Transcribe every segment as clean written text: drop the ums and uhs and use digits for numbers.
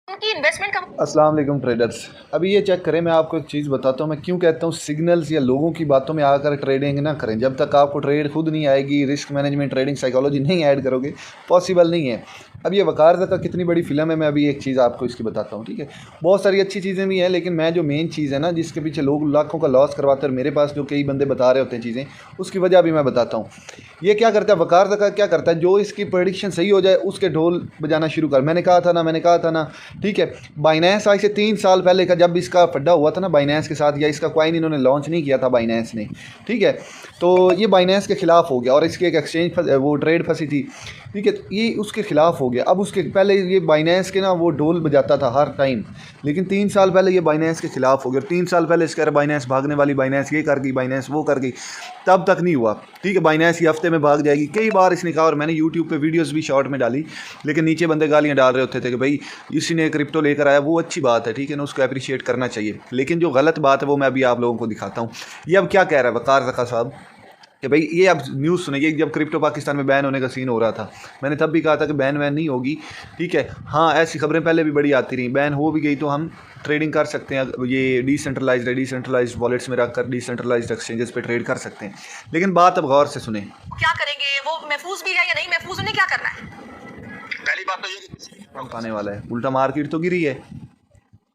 उनकी इन्वेस्टमेंट का। अस्सलाम वालेकुम ट्रेडर्स। अभी ये चेक करें, मैं आपको एक चीज़ बताता हूँ। मैं क्यों कहता हूँ सिग्नल्स या लोगों की बातों में आकर ट्रेडिंग ना करें। जब तक आपको ट्रेड खुद नहीं आएगी, रिस्क मैनेजमेंट ट्रेडिंग साइकोलॉजी नहीं ऐड करोगे, पॉसिबल नहीं है। अब ये वकार ज़का कितनी बड़ी फिल्म है, मैं अभी एक चीज़ आपको इसकी बताता हूँ, ठीक है। बहुत सारी अच्छी चीज़ें भी हैं, लेकिन मैं जो मेन चीज़ है ना, जिसके पीछे लोग लाखों का लॉस करवाते हैं और मेरे पास जो कई बंदे बता रहे होते हैं चीज़ें, उसकी वजह भी मैं बताता हूँ। ये क्या करता है, वकार ज़का क्या करता है, जो इसकी प्रेडिक्शन सही हो जाए उसके ढोल बजाना शुरू कर। मैंने कहा था ना, ठीक है। बाइनेंस आज से 3 साल पहले का जब इसका फड्डा हुआ था ना बाइनेंस के साथ, या इसका कॉइन इन्होंने लॉन्च नहीं किया था बाइनेंस ने, ठीक है। तो ये बाइनेंस के खिलाफ हो गया और इसकी एक एक्सचेंज वो ट्रेड फंसी थी, ठीक है। ये उसके खिलाफ हो गया। अब उसके पहले ये बाइनेंस के ना वो ढोल बजाता था हर टाइम, लेकिन 3 साल पहले ये बाइनेंस के खिलाफ हो गया। और 3 साल पहले इसका बाइनेंस भागने वाली, बाइनेंस ये कर गई, बाइनेंस वो कर गई, तब तक नहीं हुआ, ठीक है। बाइनेंस ये हफ्ते में भाग जाएगी, कई बार इसने कहा, और मैंने यूट्यूब पे वीडियोस भी शॉर्ट में डाली, लेकिन नीचे बंदे गालियां डाल रहे होते थे कि भाई इसी ने क्रिप्टो लेकर आया, वो अच्छी बात है, ठीक है ना, उसको अप्रिशिएट करना चाहिए। लेकिन जो गलत बात है वो मैं अभी आप लोगों को दिखाता हूँ। ये अब क्या कह रहा है वकार ज़का साहब कि भाई ये अब न्यूज़ सुनिए। जब क्रिप्टो पाकिस्तान में बैन होने का सीन हो रहा था, मैंने तब भी कहा था कि बैन वैन नहीं होगी, ठीक है। हाँ, ऐसी खबरें पहले भी बड़ी आती रही, बैन हो भी गई तो हम ट्रेडिंग कर सकते हैं। ये डिसेंट्रलाइज्ड वॉलेट्स में रखकर डिसेंट्रलाइज्ड एक्सचेंजेस पे ट्रेड कर सकते हैं। लेकिन बात अब गौर से सुने। क्या करेंगे, वो महफूज भी है या नहीं महफूज, उन्हें क्या करना है। पहली बात तो ये आने वाला है, उल्टा मार्केट तो गिरी है।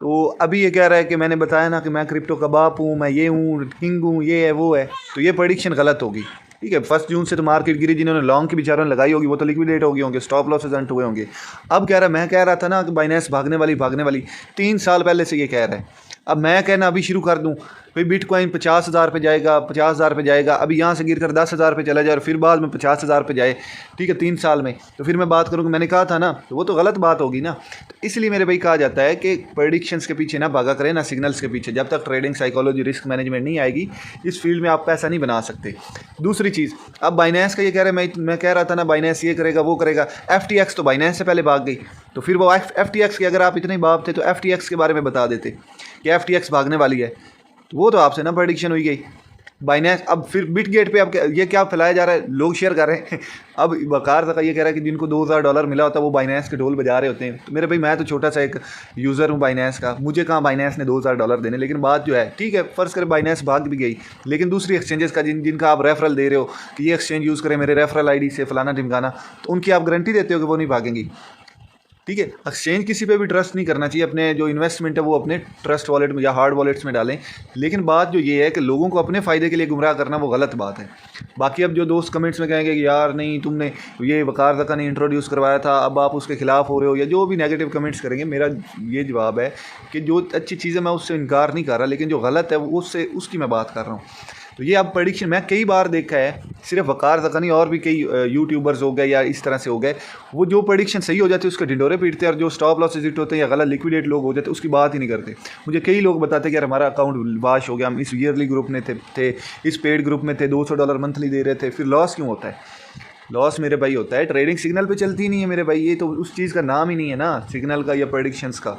तो अभी ये कह रहा है कि मैंने बताया ना कि मैं क्रिप्टो का बाप हूँ, मैं ये हूँ, किंग हूँ, ये है वो है। तो ये प्रेडिक्शन गलत होगी, ठीक है। 1 जून से तो मार्केट गिरी, जिन्होंने लॉन्ग की बेचारों ने लगाई होगी वो तो लिक्विडेट हो गए होंगे, स्टॉप लॉसेज अंट हुए होंगे। अब कह रहा है, मैं कह रहा था ना कि बाइनेंस भागने वाली 3 साल पहले से ये कह रहा है। अब मैं कहना अभी शुरू कर दूं, भाई बिटकॉइन 50,000 पे जाएगा, 50,000 पे जाएगा, अभी यहाँ से गिर कर 10,000 पे चला जाए और फिर बाद में 50,000 पे जाए, ठीक है, 3 साल में, तो फिर मैं बात करूँ कि मैंने कहा था ना, तो वो तो गलत बात होगी ना। तो इसलिए मेरे भाई कहा जाता है कि प्रेडिक्शंस के पीछे ना भागा करें, ना सिग्नल्स के पीछे। जब तक ट्रेडिंग साइकोलॉजी, रिस्क मैनेजमेंट नहीं आएगी, इस फील्ड में आप पैसा नहीं बना सकते। दूसरी चीज़, अब बाइनेंस का ये कह रहे हैं, मैं कह रहा था ना बाइनेंस ये करेगा वो करेगा। FTX तो बाइनेंस से पहले भाग गई, तो फिर वो FTX के अगर आप इतने बाप थे तो FTX के बारे में बता देते कि FTX भागने वाली है, तो वो तो आपसे ना प्रेडिक्शन हुई गई। बाइनेंस अब फिर बिटगेट पे अब ये क्या फैलाया जा रहा है, लोग शेयर कर रहे हैं। अब वकार ज़का ये कह रहा है कि जिनको $2,000 मिला होता है वो बाइनेंस के ढोल बजा रहे होते हैं। तो मेरे भाई मैं तो छोटा सा एक यूज़र हूँ बाइनेंस का, मुझे कहाँ बाइनेंस ने $2,000 देने। लेकिन बात जो है, ठीक है, फ़र्ज़ करें बाइनेंस भाग भी गई, लेकिन दूसरी एक्सचेंजेस का जिनका आप रेफरल दे रहे हो कि ये एक्सचेंज यूज़ करें मेरे रेफरल ID से फलाना ढिमकाना, तो उनकी आप गारंटी देते हो कि वो नहीं भागेंगी, ठीक है। एक्सचेंज किसी पे भी ट्रस्ट नहीं करना चाहिए। अपने जो इन्वेस्टमेंट है वो अपने ट्रस्ट वॉलेट में या हार्ड वॉलेट्स में डालें। लेकिन बात जो ये है कि लोगों को अपने फ़ायदे के लिए गुमराह करना वो गलत बात है। बाकी अब जो दोस्त कमेंट्स में कहेंगे कि यार नहीं, तुमने ये वकार ज़का ने इंट्रोड्यूस करवाया था, अब आप उसके खिलाफ हो रहे हो, या जो भी नेगेटिव कमेंट्स करेंगे, मेरा ये जवाब है कि जो अच्छी चीज़ें मैं उससे इनकार नहीं कर रहा, लेकिन जो गलत है उससे उसकी मैं बात कर रहा हूँ। तो ये अब प्रेडिक्शन मैं कई बार देखा है, सिर्फ वकार ज़का नहीं, और भी कई यूट्यूबर्स हो गए या इस तरह से हो गए, वो जो प्रेडिक्शन सही हो जाती है उसके ढिंडोरे पीटते हैं, और जो स्टॉप लॉसेस हिट होते हैं या गलत लिक्विडेट लोग हो जाते हैं उसकी बात ही नहीं करते। मुझे कई लोग बताते हैं कि यार हमारा अकाउंट वाश हो गया, हम इस ईयरली ग्रुप में थे, इस पेड ग्रुप में थे, $200 मंथली दे रहे थे, फिर लॉस क्यों होता है। लॉस मेरे भाई होता है ट्रेडिंग सिग्नल पे चलती नहीं है मेरे भाई। ये तो उस चीज़ का नाम ही नहीं है ना, सिग्नल का या प्रेडिक्शंस का।